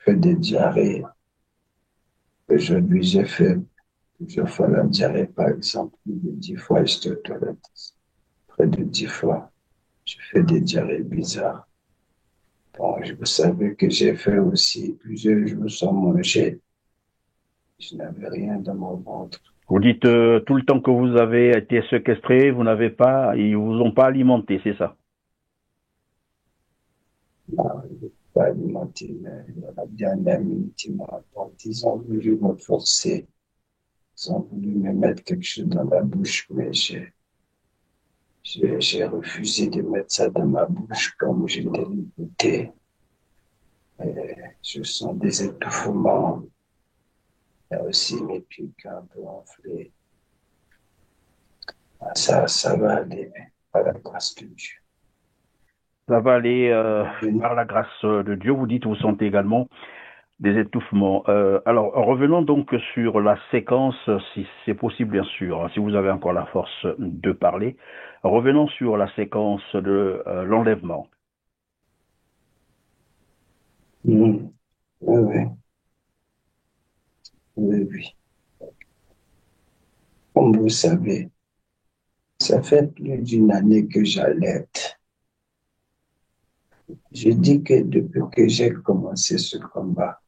fais des diarrhées. Aujourd'hui, j'ai fait plusieurs fois la diarrhée, par exemple, plus de 10 fois, j'étais aux toilettes. Près de 10 fois, je fais des diarrhées bizarres. Bon, vous savez que j'ai fait aussi plusieurs jours sans manger. Je n'avais rien dans mon ventre. Vous dites tout le temps que vous avez été séquestré, vous n'avez pas, ils vous ont pas alimenté, c'est ça? Non, je n'ai pas alimenté, mais à la dernière minute, ils ont voulu me forcer. Ils ont voulu me mettre quelque chose dans la bouche, mais j'ai refusé de mettre ça dans ma bouche comme j'étais limité. Je sens des étouffements. Il y a aussi mes pieds un peu enflés. Ah, ça va aller, par la grâce de Dieu. Ça va aller Je par la grâce de Dieu. Vous dites, vous sentez également des étouffements. Alors, revenons donc sur la séquence, si c'est possible, bien sûr, hein, si vous avez encore la force de parler. Revenons sur la séquence de l'enlèvement. Mm. Oui, oui, oui, oui. Comme vous savez, ça fait plus d'une année que j'alerte. Je dis que depuis que j'ai commencé ce combat,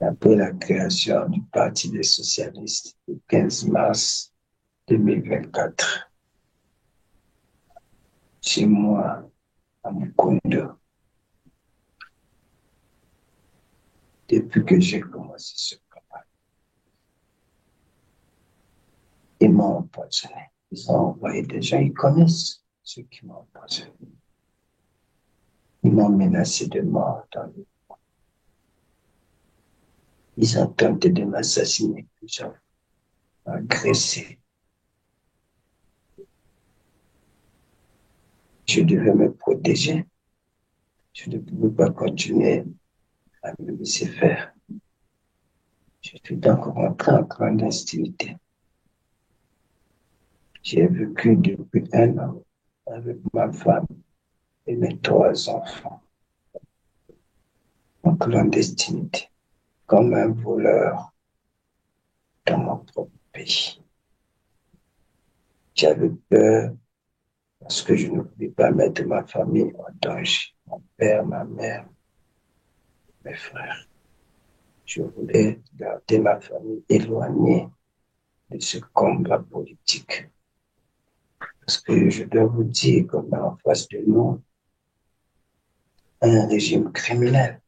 après la création du Parti des socialistes le 15 mars 2024, chez moi, à Mukondo, depuis que j'ai commencé ce combat, ils m'ont empoisonné. Ils ont envoyé des gens, ils connaissent ceux qui m'ont empoisonné. Ils m'ont menacé de mort. Ils ont tenté de m'assassiner, ils ont agressé. Je devais me protéger. Je ne pouvais pas continuer à me laisser faire. Je suis donc rentré en clandestinité. J'ai vécu depuis 1 an avec ma femme et mes 3 enfants en clandestinité, comme un voleur dans mon propre pays. J'avais peur parce que je ne pouvais pas mettre ma famille en danger, mon père, ma mère, mes frères. Je voulais garder ma famille éloignée de ce combat politique. Parce que je dois vous dire qu'on a en face de nous un régime criminel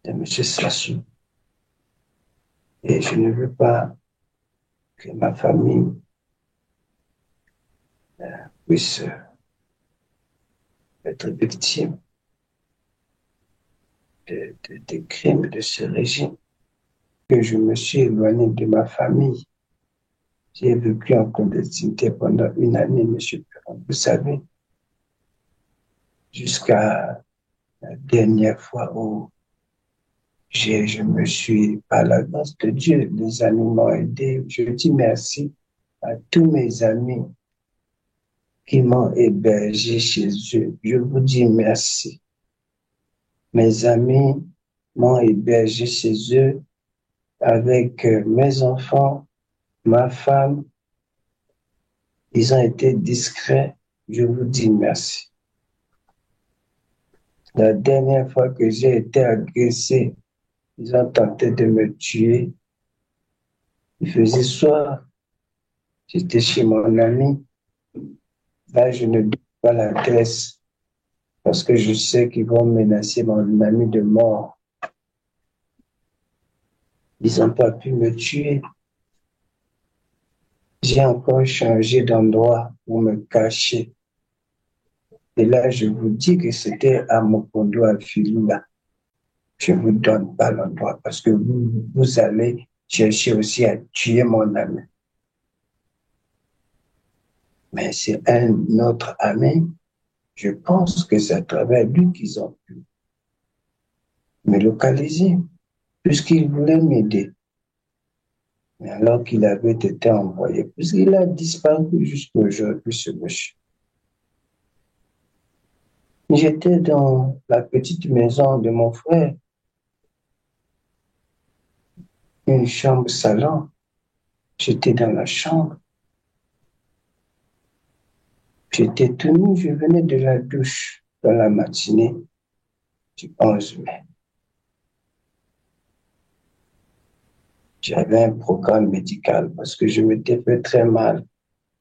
de M. Sassou. Et je ne veux pas que ma famille puisse être victime des crimes de ce régime. Que je me suis éloigné de ma famille. J'ai vécu en clandestinité pendant 1 année, M. Perron. Vous savez, jusqu'à la dernière fois où je me suis, par la grâce de Dieu, les amis m'ont aidé. Je dis merci à tous mes amis qui m'ont hébergé chez eux. Je vous dis merci. Mes amis m'ont hébergé chez eux avec mes enfants, ma femme. Ils ont été discrets. Je vous dis merci. La dernière fois que j'ai été agressé, ils ont tenté de me tuer. Il faisait soir. J'étais chez mon ami. Là, je ne dis pas l'adresse parce que je sais qu'ils vont menacer mon ami de mort. Ils n'ont pas pu me tuer. J'ai encore changé d'endroit pour me cacher. Et là, je vous dis que c'était à Mokondo, à Filula. Je ne vous donne pas l'endroit parce que vous allez chercher aussi à tuer mon ami. Mais c'est un autre ami. Je pense que c'est à travers lui qu'ils ont pu me localiser, puisqu'il voulait m'aider. Mais alors qu'il avait été envoyé, puisqu'il a disparu jusqu'à aujourd'hui, ce monsieur. J'étais dans la petite maison de mon frère, une chambre salon. J'étais dans la chambre. J'étais tout nu, je venais de la douche dans la matinée du 11 mai. J'avais un programme médical parce que je m'étais fait très mal.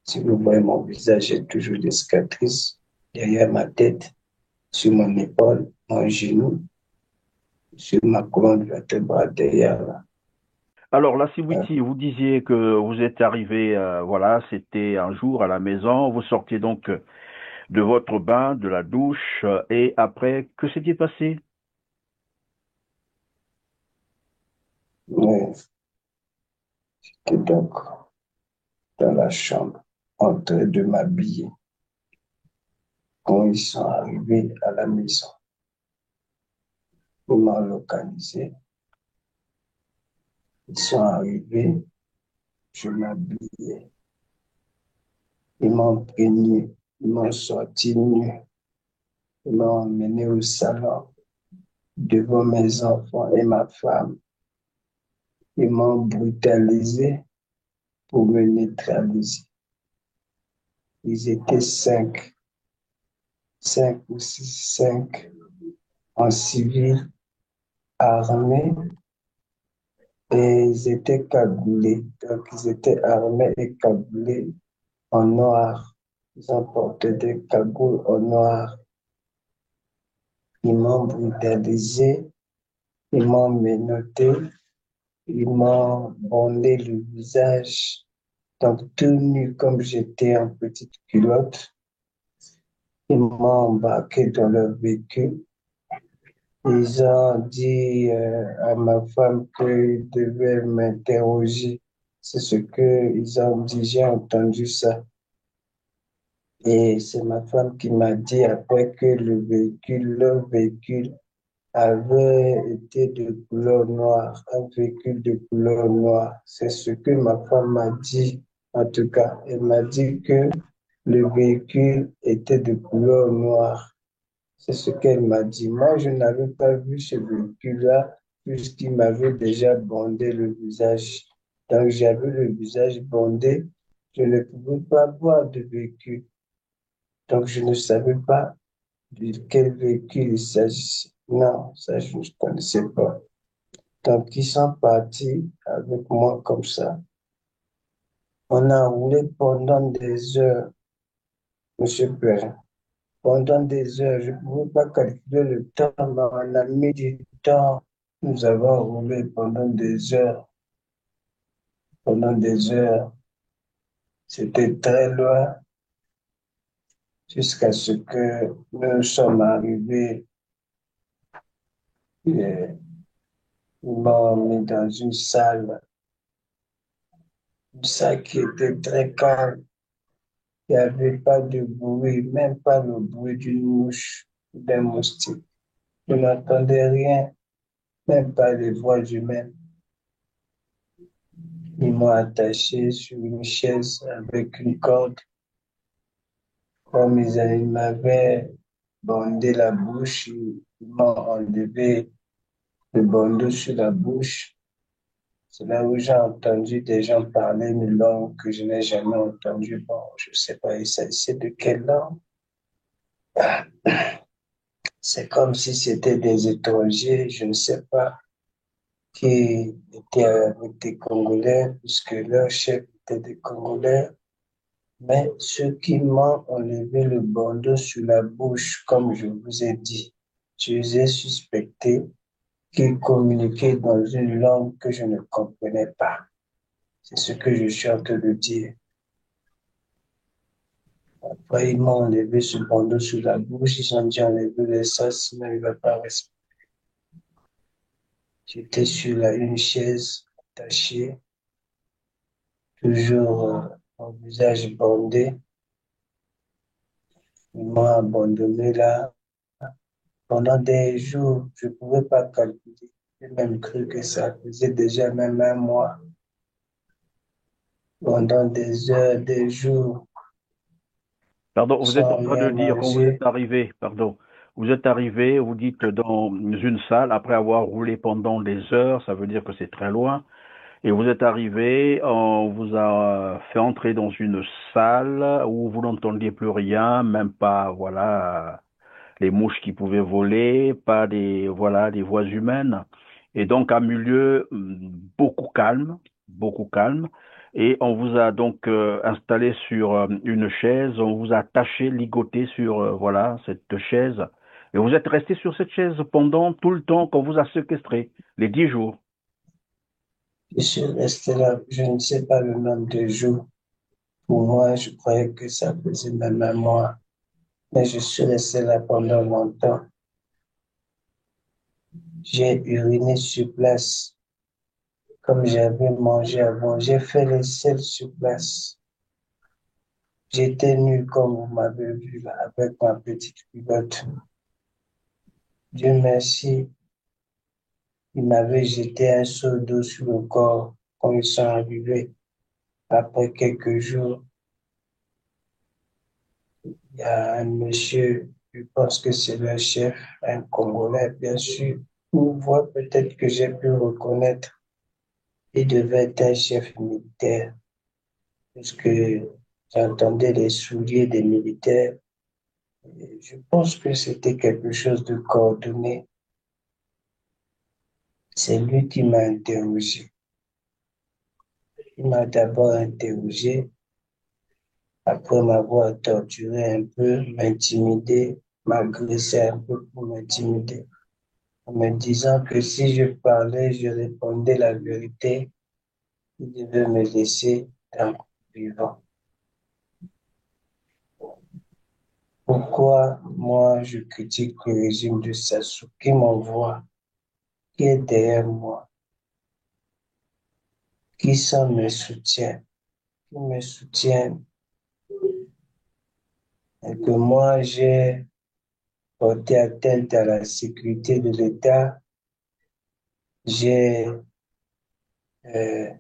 Si vous voyez mon visage, j'ai toujours des cicatrices derrière ma tête, sur mon épaule, mon genou, sur ma colonne vertébrale derrière là. Alors, la Euh, Siwiti, vous disiez que vous êtes arrivé, voilà, c'était un jour à la maison, vous sortiez donc de votre bain, de la douche, et après, que s'est-il passé? ouais, j'étais donc dans la chambre, en train de m'habiller. Quand ils sont arrivés à la maison, ils m'ont localisé. Ils sont arrivés, je m'habillais. Ils m'ont imprégné, ils m'ont sorti nu, ils m'ont emmené au salon devant mes enfants et ma femme. Ils m'ont brutalisé pour me neutraliser. Ils étaient cinq ou six, cinq en civil, armés, et ils étaient cagoulés. Donc, ils étaient armés et cagoulés en noir. Ils ont porté des cagoules en noir. Ils m'ont brutalisé, ils m'ont menotté, ils m'ont bandé le visage. Donc, tout nu comme j'étais en petite culotte, ils m'ont embarqué dans leur véhicule. Ils ont dit à ma femme qu'ils devaient m'interroger. C'est ce qu'ils ont dit, j'ai entendu ça. Et c'est ma femme qui m'a dit après que leur véhicule avait été de couleur noire, un véhicule de couleur noire. C'est ce que ma femme m'a dit, en tout cas. Elle m'a dit que le véhicule était de couleur noire. C'est ce qu'elle m'a dit. Moi, je n'avais pas vu ce véhicule-là puisqu'il m'avait déjà bandé le visage. Donc, j'avais le visage bandé. Je ne pouvais pas voir de véhicule. Donc, je ne savais pas de quel véhicule il s'agissait. Non, ça, je ne connaissais pas. Donc, ils sont partis avec moi comme ça. On a roulé pendant des heures, Monsieur Perrin. Pendant des heures, je ne pouvais pas calculer le temps, mais on a mis du temps. Nous avons roulé pendant des heures. C'était très loin jusqu'à ce que nous sommes arrivés. Et ils m'ont mis dans une salle qui était très calme. Il n'y avait pas de bruit, même pas le bruit d'une mouche ou d'un moustique. Je n'entendais rien, même pas les voix humaines. Ils m'ont attaché sur une chaise avec une corde. Comme ils m'avaient bandé la bouche, ils m'ont enlevé le bandeau sur la bouche. C'est là où j'ai entendu des gens parler une langue que je n'ai jamais entendue. Bon, je ne sais pas, il s'agissait de quelle langue. C'est comme si c'était des étrangers, je ne sais pas, qui étaient avec des Congolais, puisque leur chef était des Congolais. Mais ceux qui m'ont enlevé le bandeau sur la bouche, comme je vous ai dit, je les ai suspectés qu'ils communiquaient dans une langue que je ne comprenais pas. C'est ce que je suis en train de dire. Après, ils m'ont enlevé ce bandeau sur la bouche, ils ont dit enlever ça, sinon il ne va pas respirer. J'étais sur une chaise attachée, toujours mon visage bandé. Ils m'ont abandonné là. Pendant des jours, je ne pouvais pas calculer. J'ai même cru que ça faisait déjà même un mois. Pendant des heures, des jours, Pardon, vous êtes sans en train de rien dire quand vous êtes manger. arrivé, pardon. Vous êtes arrivé, vous dites, dans une salle, après avoir roulé pendant des heures, ça veut dire que c'est très loin, et vous êtes arrivé, on vous a fait entrer dans une salle où vous n'entendiez plus rien, même pas, voilà, les mouches qui pouvaient voler, pas des, voilà, des voix humaines. Et donc, un milieu beaucoup calme, beaucoup calme. Et on vous a donc installé sur une chaise, on vous a attaché, ligoté sur, voilà, cette chaise. Et vous êtes resté sur cette chaise pendant tout le temps qu'on vous a séquestré, les 10 jours. Je suis resté là, je ne sais pas le nombre de jours. Pour moi, je croyais que ça faisait même un mois. Mais je suis resté là pendant longtemps. J'ai uriné sur place, comme j'avais mangé avant. J'ai fait les selles sur place. J'étais nu comme vous m'avez vu là, avec ma petite culotte. Dieu merci, ils m'avaient jeté un seau d'eau sur le corps quand ils sont arrivés. Après quelques jours, il y a un monsieur, je pense que c'est le chef, un Congolais, bien sûr. Une voix peut-être que j'ai pu reconnaître. Il devait être un chef militaire, puisque j'entendais les souliers des militaires. Et je pense que c'était quelque chose de coordonné. C'est lui qui m'a interrogé. Il m'a d'abord interrogé, après m'avoir torturé un peu, m'intimider, m'agresser un peu pour m'intimider, en me disant que si je parlais, je répondais la vérité, il devait me laisser dans le vivant. Pourquoi moi je critique le régime de Sassou qui m'envoie, qui est derrière moi, qui sont mes soutiens, qui me soutient, et que moi j'ai porté atteinte à la sécurité de l'État, j'ai, euh,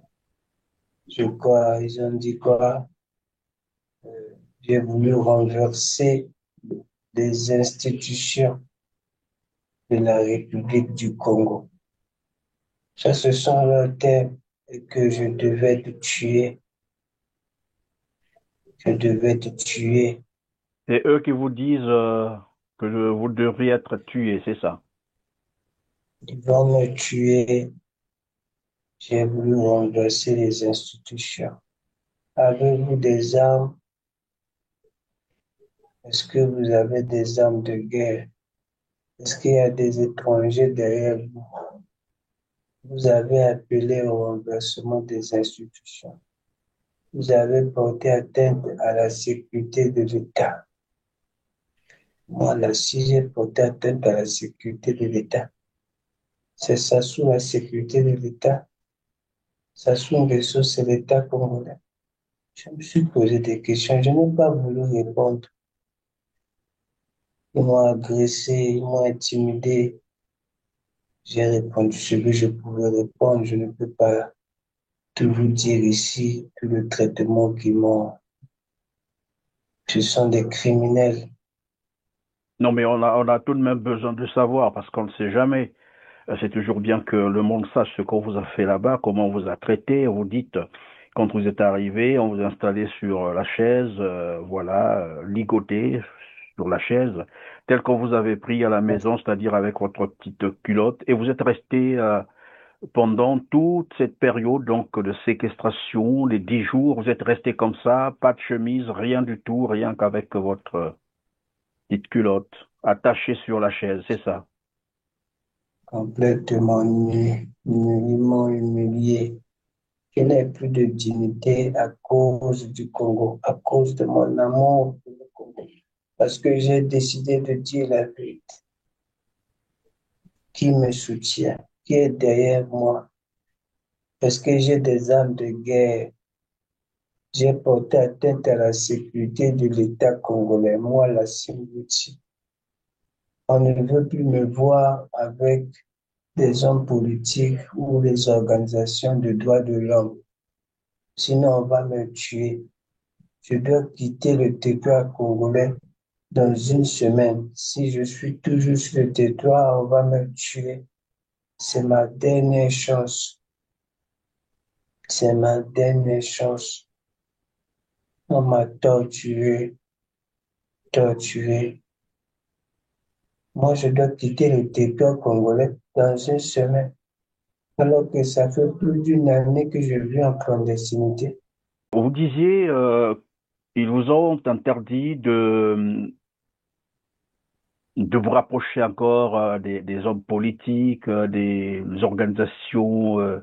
je crois, ils ont dit quoi, j'ai voulu renverser les institutions de la République du Congo. Ça, ce sont leurs termes et que je devais te tuer, je devais te tuer. Et eux qui vous disent que vous devriez être tué, c'est ça. Ils vont me tuer. J'ai voulu renverser les institutions. Avez-vous des armes? Est-ce que vous avez des armes de guerre? Est-ce qu'il y a des étrangers derrière vous? Vous avez appelé au renversement des institutions. Vous avez porté atteinte à la sécurité de l'État. Moi, là, si j'ai porté atteinte à la sécurité de l'État, c'est ça sous la sécurité de l'État. Ça sous Nguesso, c'est l'État congolais. Je me suis posé des questions. Je n'ai pas voulu répondre. Ils m'ont agressé, ils m'ont intimidé. J'ai répondu ce que je pouvais répondre. Je ne peux pas tout vous dire ici, tout le traitement qu'ils m'ont. Ce sont des criminels. Non, mais on a tout de même besoin de savoir parce qu'on ne sait jamais. C'est toujours bien que le monde sache ce qu'on vous a fait là-bas, comment on vous a traité. Vous dites, quand vous êtes arrivé, on vous a installé sur la chaise, voilà, ligoté sur la chaise, tel qu'on vous avait pris à la maison, c'est-à-dire avec votre petite culotte, et vous êtes resté pendant toute cette période donc de séquestration, les 10 jours, vous êtes resté comme ça, pas de chemise, rien du tout, rien qu'avec votre petite culotte attachée sur la chaise, c'est ça. Complètement nus, nullement humiliés. Je n'ai plus de dignité à cause du Congo, à cause de mon amour pour le Congo. Parce que j'ai décidé de dire la vérité. Qui me soutient? Qui est derrière moi? Parce que j'ai des armes de guerre. J'ai porté atteinte à la sécurité de l'État congolais. Moi, la Simbouti. On ne veut plus me voir avec des hommes politiques ou les organisations de droits de l'homme. Sinon, on va me tuer. Je dois quitter le territoire congolais dans une semaine. Si je suis toujours sur le territoire, on va me tuer. C'est ma dernière chance. C'est ma dernière chance. On m'a torturé, torturé. Moi, je dois quitter le territoire congolais dans une semaine, alors que ça fait plus d'une année que je vis en clandestinité. Vous disiez, ils vous ont interdit de vous rapprocher encore des hommes politiques, des organisations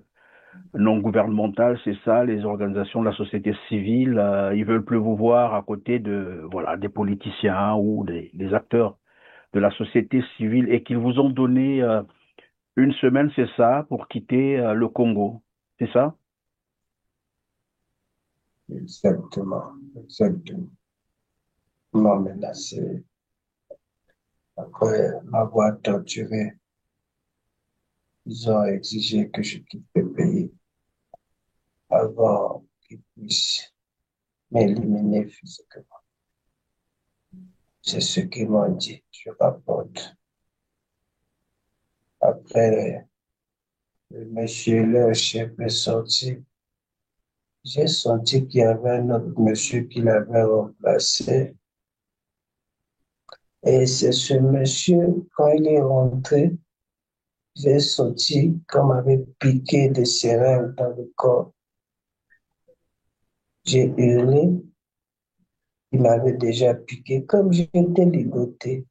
non gouvernementales, c'est ça, les organisations de la société civile. Ils veulent plus vous voir à côté de, voilà, des politiciens ou des acteurs de la société civile et qu'ils vous ont donné une semaine, c'est ça, pour quitter le Congo. C'est ça? Exactement, exactement. Non, mais là, c'est après m'avoir torturé. Ils ont exigé que je quitte le pays avant qu'ils puissent m'éliminer physiquement. C'est ce qu'ils m'ont dit. Je rapporte. Après, le monsieur, leur chef est sorti. J'ai senti qu'il y avait un autre monsieur qui l'avait remplacé. Et c'est ce monsieur, quand il est rentré, j'ai senti qu'on m'avait piqué des seringues dans le corps. J'ai hurlé, il m'avait déjà piqué. Comme j'étais ligoté,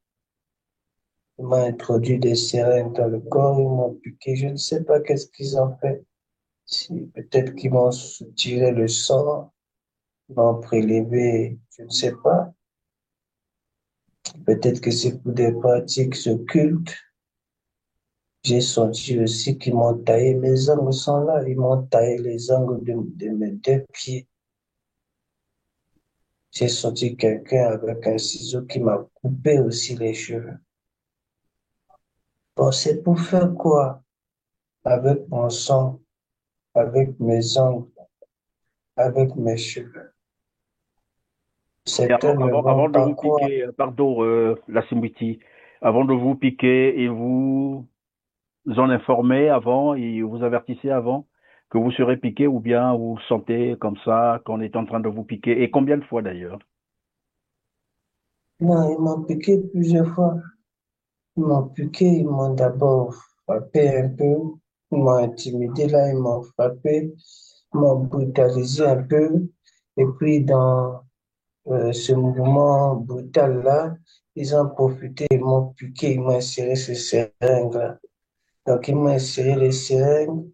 il m'a introduit des seringues dans le corps, ils m'ont piqué. Je ne sais pas qu'est-ce qu'ils ont fait. Si, peut-être qu'ils m'ont tiré le sang, ils m'ont prélevé, je ne sais pas. Peut-être que c'est pour des pratiques occultes. J'ai senti aussi qu'ils m'ont taillé. Mes ongles sont là. Ils m'ont taillé les ongles de mes deux pieds. J'ai senti quelqu'un avec un ciseau qui m'a coupé aussi les cheveux. Bon, c'est pour faire quoi? Avec mon sang, avec mes ongles, avec mes cheveux. Et Certains ne vont avant de pas vous croire. piquer, pardon, la Simbiti, avant de vous piquer, et vous en informez avant, et vous avertissez avant que vous serez piqué ou bien vous sentez comme ça qu'on est en train de vous piquer. Et combien de fois d'ailleurs? Non, ils m'ont piqué plusieurs fois. Ils m'ont piqué, ils m'ont d'abord frappé un peu. Ils m'ont intimidé, là, ils m'ont frappé. Ils m'ont brutalisé un peu. Et puis, dans ce mouvement brutal-là, ils ont profité, ils m'ont piqué, ils m'ont inséré ces seringues-là. Donc, ils m'ont inséré les seringues.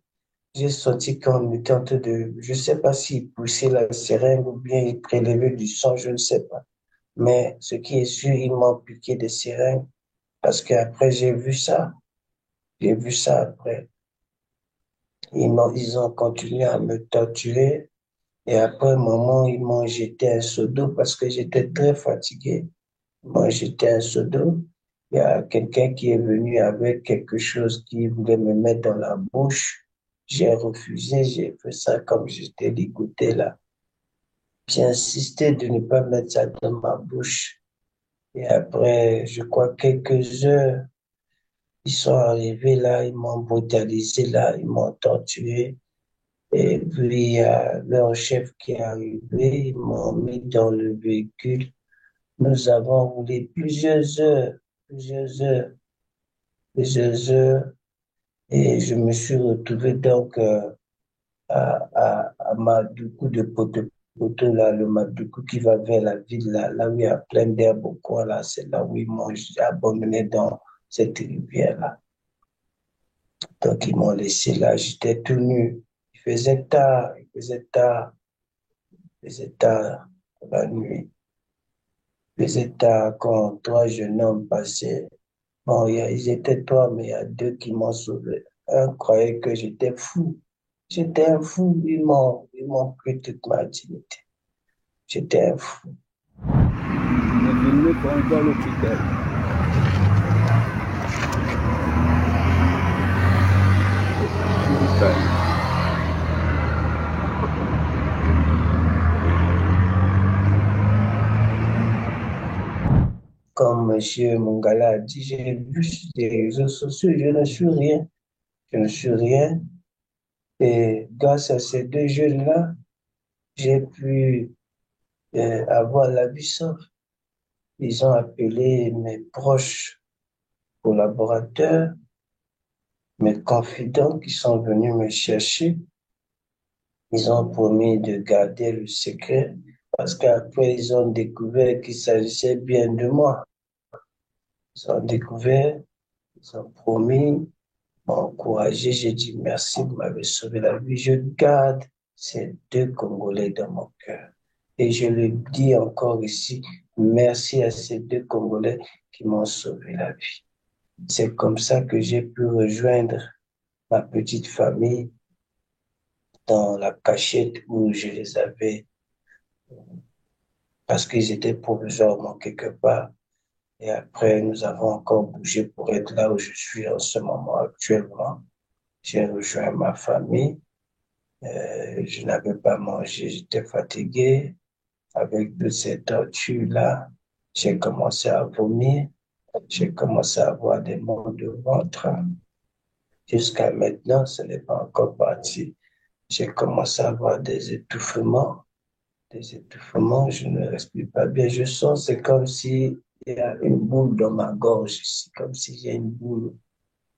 J'ai senti qu'on était en train de, je sais pas s'ils poussaient la seringue ou bien ils prélevaient du sang, je ne sais pas. Mais ce qui est sûr, ils m'ont piqué des seringues parce qu'après, j'ai vu ça. J'ai vu ça après. Ils ont continué à me torturer. Et après un moment, ils m'ont jeté un seau d'eau parce que j'étais très fatigué. Moi, j'étais un seau d'eau. Il y a quelqu'un qui est venu avec quelque chose qui voulait me mettre dans la bouche. J'ai refusé, j'ai fait ça comme j'étais ligoté là. J'ai insisté de ne pas mettre ça dans ma bouche. Et après, je crois quelques heures, ils sont arrivés là, ils m'ont brutalisé là, ils m'ont torturé. Et puis, il y a leur chef qui est arrivé, ils m'ont mis dans le véhicule. Nous avons roulé plusieurs heures, plusieurs heures. Et je me suis retrouvé donc à Madougou de Poto, là, le Madougou qui va vers la ville, là où il y a plein d'herbes au coin, là, c'est là où ils m'ont abandonné dans cette rivière-là. Donc, ils m'ont laissé là, j'étais tout nu. Il faisait tard la nuit. Il faisait tard quand trois jeunes hommes passaient. Bon, ils étaient trois, mais il y a deux qui m'ont sauvé. Un croyait que j'étais fou. J'étais un fou. Ils m'ont pris toute ma dignité. J'étais un fou. Filmé quand on va à l'hôpital. Monsieur Mongala a dit, j'ai vu sur les réseaux sociaux, je ne suis rien. Je ne suis rien. Et grâce à ces deux jeunes-là, j'ai pu avoir la vie sauve. Ils ont appelé mes proches collaborateurs, mes confidents qui sont venus me chercher. Ils ont promis de garder le secret parce qu'après, ils ont découvert qu'il s'agissait bien de moi. Ils ont découvert, ils ont promis, m'ont encouragé. J'ai dit merci, vous m'avez sauvé la vie. Je garde ces deux Congolais dans mon cœur. Et je le dis encore ici, merci à ces deux Congolais qui m'ont sauvé la vie. C'est comme ça que j'ai pu rejoindre ma petite famille dans la cachette où je les avais parce qu'ils étaient provisoirement quelque part. Et après, nous avons encore bougé pour être là où je suis en ce moment actuellement. J'ai rejoint ma famille. Je n'avais pas mangé, j'étais fatigué. Avec toutes ces tortures-là, j'ai commencé à vomir. J'ai commencé à avoir des maux de ventre. Jusqu'à maintenant, ce n'est pas encore parti. J'ai commencé à avoir des étouffements. Des étouffements, je ne respire pas bien. Je sens, c'est comme si il y a une boule dans ma gorge ici, comme si j'ai une boule.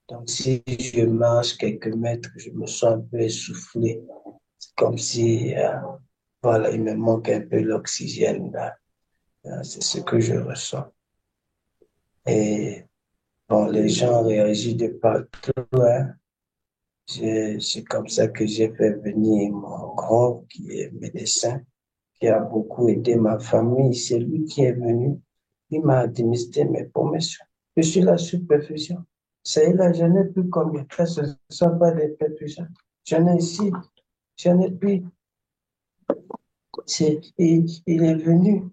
Donc, si je marche quelques mètres, je me sens un peu essoufflé. C'est comme si, voilà, il me manque un peu l'oxygène là. C'est ce que je ressens. Et bon, les gens réagissent de partout, hein. C'est comme ça que j'ai fait venir mon grand qui est médecin, qui a beaucoup aidé ma famille. C'est lui qui est venu. Il m'a administré mes permissions. Je suis la sous perfusion. Ça y est là, j'en ai plus combien? Ça, ce ne sont pas des perfusions. J'en ai ici, j'en ai plus. Il est venu,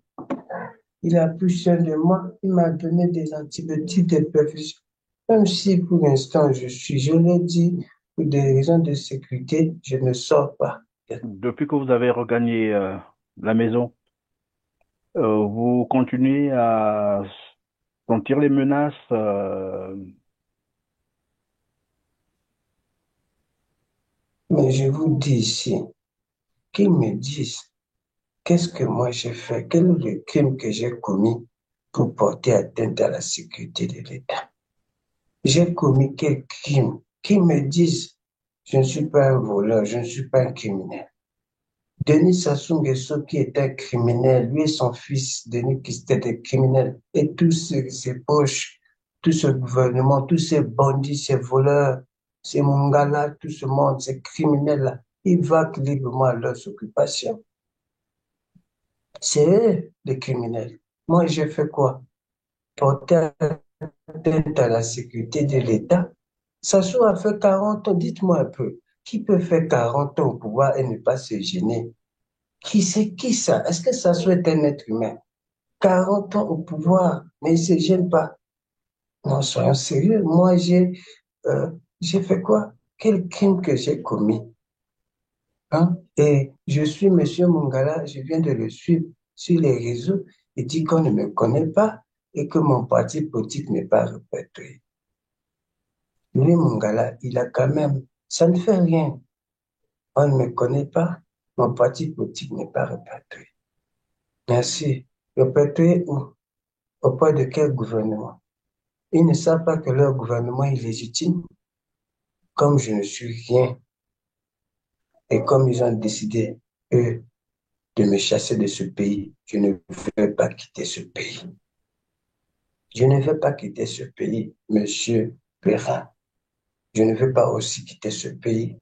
il a pris soin de moi, il m'a donné des antibiotiques, des perfusions. Même si pour l'instant je l'ai dit, pour des raisons de sécurité, je ne sors pas. Depuis que vous avez regagné la maison, vous continuez à sentir les menaces. Mais je vous dis ici, qu'ils me disent, qu'est-ce que moi j'ai fait? Quel est le crime que j'ai commis pour porter atteinte à la sécurité de l'État? J'ai commis quel crime? Qu'ils me disent, je ne suis pas un voleur, je ne suis pas un criminel. Denis Sassou Nguesso, qui était un criminel, lui et son fils, Denis, qui était des criminels, et tous ses proches, tout ce gouvernement, tous ces bandits, ces voleurs, ces Mongala, tout ce monde, ces criminels-là, ils vaquent librement à leurs occupations. C'est eux, les criminels. Moi, j'ai fait quoi? Porter atteinte à la sécurité de l'État. Sassou a fait 40 ans, dites-moi un peu. Qui peut faire 40 ans au pouvoir et ne pas se gêner? Qui c'est qui ça? Est-ce que Sassou est un être humain? 40 ans au pouvoir, mais il ne se gêne pas. Non, soyons sérieux. Moi, j'ai fait quoi? Quel crime que j'ai commis? Hein? Et je suis Monsieur Mongala, je viens de le suivre sur les réseaux. Il dit qu'on ne me connaît pas et que mon parti politique n'est pas répertorié. Lui, Mongala, il a quand même, ça ne fait rien. On ne me connaît pas, mon parti politique n'est pas répertorié. Merci. Répertorié où? Auprès de quel gouvernement? Ils ne savent pas que leur gouvernement est légitime. Comme je ne suis rien et comme ils ont décidé, eux, de me chasser de ce pays, je ne vais pas quitter ce pays. Je ne vais pas quitter ce pays, Monsieur Perrin. Je ne vais pas aussi quitter ce pays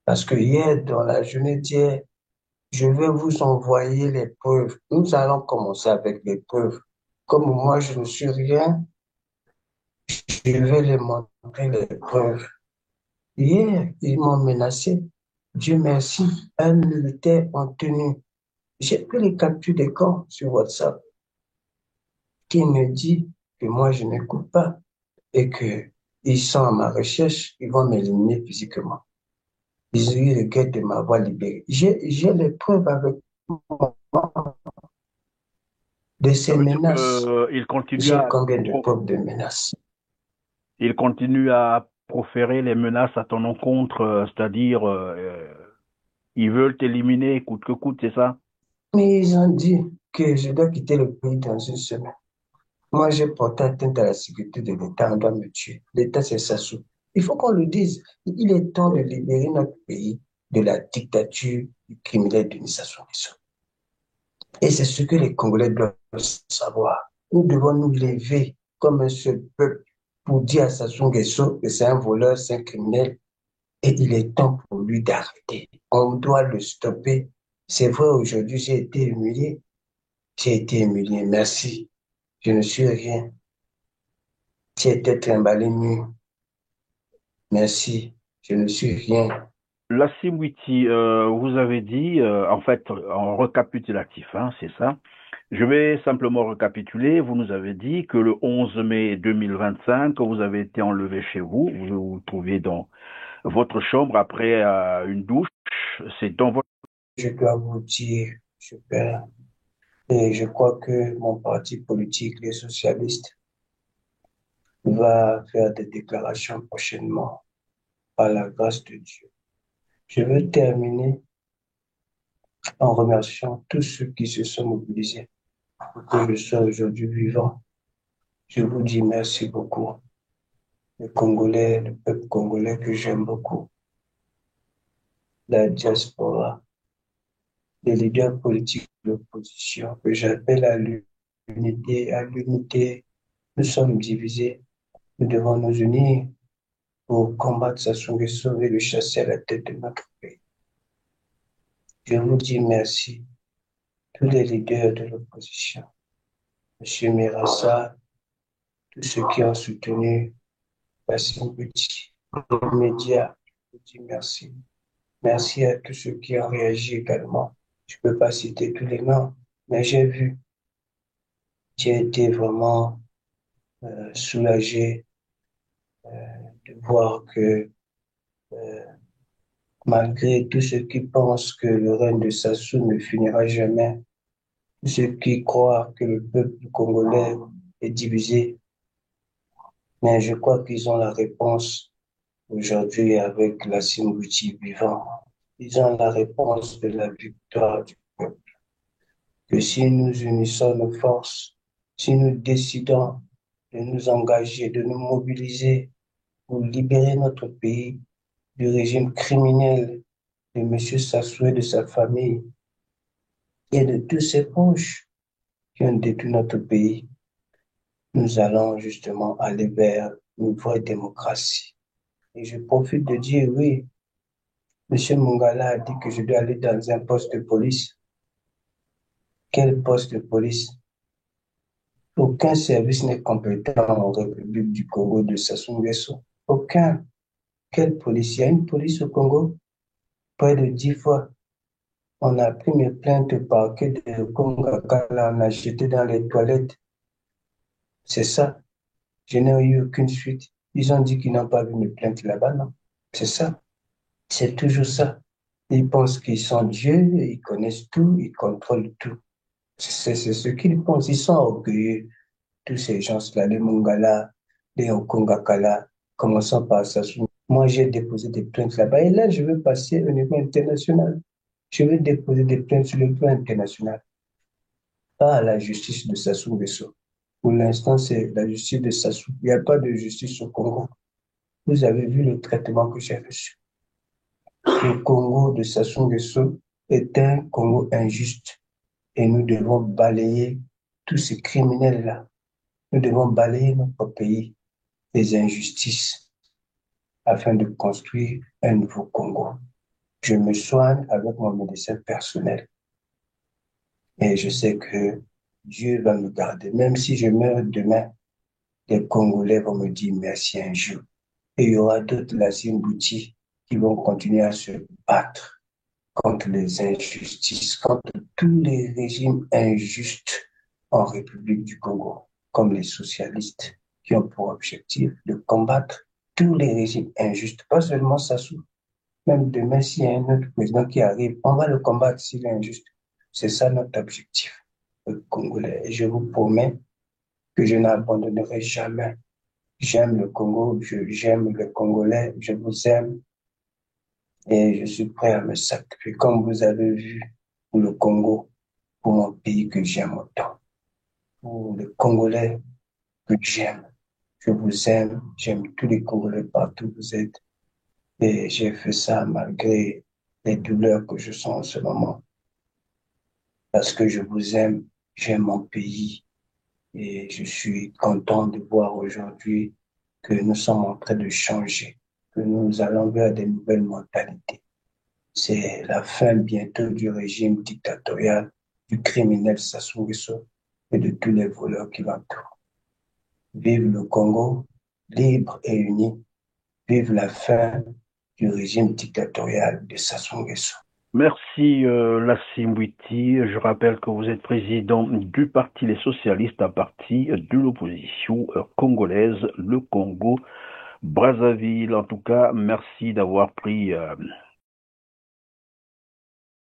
parce que hier, dans la journée d'hier, je vais vous envoyer les preuves. Nous allons commencer avec les preuves. Comme moi, je ne suis rien, je vais les montrer les preuves. Hier, ils m'ont menacé. Dieu merci, un militaire en tenue. J'ai pris les captures d'écran sur WhatsApp qui me dit que moi, je n'écoute pas et que ils sont à ma recherche, ils vont m'éliminer physiquement. Ils ont eu le guet de m'avoir libéré. J'ai les preuves avec moi. De Ça ces veut dire menaces, qu'il continue j'ai à, combien de preuves de menaces? il continue à proférer les menaces à ton encontre, c'est-à-dire, ils veulent t'éliminer coûte que coûte, c'est ça? Mais ils ont dit que je dois quitter le pays dans une semaine. Moi, j'ai porté atteinte à la sécurité de l'État, on doit me tuer. L'État, c'est Sassou. Il faut qu'on le dise. Il est temps de libérer notre pays de la dictature du criminel Denis Sassou Nguesso. Et c'est ce que les Congolais doivent savoir. Nous devons nous lever comme un seul peuple pour dire à Sassou Nguesso que c'est un voleur, c'est un criminel, et il est temps pour lui d'arrêter. On doit le stopper. C'est vrai, aujourd'hui, j'ai été humilié. J'ai été humilié. Merci. Je ne suis rien. J'ai été trimballé nu. Merci. Je ne suis rien. Lassim Witi, vous avez dit, en fait, en récapitulatif, hein, c'est ça. Je vais simplement récapituler. Vous nous avez dit que le 11 mai 2025, vous avez été enlevé chez vous. Vous vous trouviez dans votre chambre après une douche. C'est dans votre... Je dois vous dire, je perds. Et je crois que mon parti politique, les socialistes, va faire des déclarations prochainement par la grâce de Dieu. Je veux terminer en remerciant tous ceux qui se sont mobilisés pour que je sois aujourd'hui vivant. Je vous dis merci beaucoup. Les Congolais, le peuple congolais que j'aime beaucoup, la diaspora, les leaders politiques de l'opposition que j'appelle à l'unité, à l'unité. Nous sommes divisés. Nous devons nous unir pour combattre Sassou Nguesso et le chasser à la tête de notre pays. Je vous dis merci, tous les leaders de l'opposition, M. Mirassa, tous ceux qui ont soutenu Bassine Petit, les médias, je vous dis merci. Merci à tous ceux qui ont réagi également. Je ne peux pas citer tous les noms, mais j'ai vu, j'ai été vraiment soulagé de voir que malgré tous ceux qui pensent que le règne de Sassou ne finira jamais, tous ceux qui croient que le peuple congolais est divisé, mais je crois qu'ils ont la réponse aujourd'hui avec la Bouti vivant. Ils ont la réponse de la victoire du peuple. Que si nous unissons nos forces, si nous décidons de nous engager, de nous mobiliser pour libérer notre pays du régime criminel de M. Sassou et de sa famille et de tous ses proches qui ont détruit notre pays, nous allons justement aller vers une vraie démocratie. Et je profite de dire, oui, M. Mongala a dit que je dois aller dans un poste de police. Quel poste de police? Aucun service n'est compétent en République du Congo de Sassou Nguesso. Aucun. Quelle police? Il y a une police au Congo? Près de 10 fois. On a pris mes plaintes au parquet de Kongakala, on a jeté dans les toilettes. C'est ça. Je n'ai eu aucune suite. Ils ont dit qu'ils n'ont pas vu mes plaintes là-bas, non? C'est ça. C'est toujours ça. Ils pensent qu'ils sont Dieu, ils connaissent tout, ils contrôlent tout. C'est ce qu'ils pensent. Ils sont orgueilleux. Tous ces gens-là, les Mongala, les Okongakala, commençant par Sassou. Moi, j'ai déposé des plaintes là-bas. Et là, je veux passer au niveau international. Je veux déposer des plaintes sur le plan international, pas à la justice de Sassou Nguesso. Pour l'instant, c'est la justice de Sassou. Il n'y a pas de justice au Congo. Vous avez vu le traitement que j'ai reçu. Le Congo de Sassou Nguesso est un Congo injuste. Et nous devons balayer tous ces criminels-là. Nous devons balayer notre pays des injustices afin de construire un nouveau Congo. Je me soigne avec mon médecin personnel et je sais que Dieu va me garder. Même si je meurs demain, les Congolais vont me dire merci un jour. Et il y aura d'autres Lassine Bouti qui vont continuer à se battre contre les injustices, contre tous les régimes injustes en République du Congo, comme les socialistes, qui ont pour objectif de combattre tous les régimes injustes, pas seulement Sassou. Même demain, s'il y a un autre président qui arrive, on va le combattre s'il est injuste. C'est ça notre objectif. peuple congolais. Et je vous promets que je n'abandonnerai jamais. J'aime le Congo, j'aime le Congolais, je vous aime et je suis prêt à me sacrifier, comme vous avez vu, pour le Congo, pour mon pays que j'aime autant, pour le Congolais que j'aime. Je vous aime, j'aime tous les Congolais partout où vous êtes. Et j'ai fait ça malgré les douleurs que je sens en ce moment. Parce que je vous aime, j'aime mon pays et je suis content de voir aujourd'hui que nous sommes en train de changer, que nous allons vers des nouvelles mentalités. C'est la fin bientôt du régime dictatorial, du criminel Sassou Nguesso et de tous les voleurs qui l'entourent. Vive le Congo, libre et uni. Vive la fin du régime dictatorial de Sassou Nguesso. Merci, Lassim Witi. Je rappelle que vous êtes président du Parti Les Socialistes, un parti de l'opposition congolaise, le Congo, Brazzaville. En tout cas, merci d'avoir pris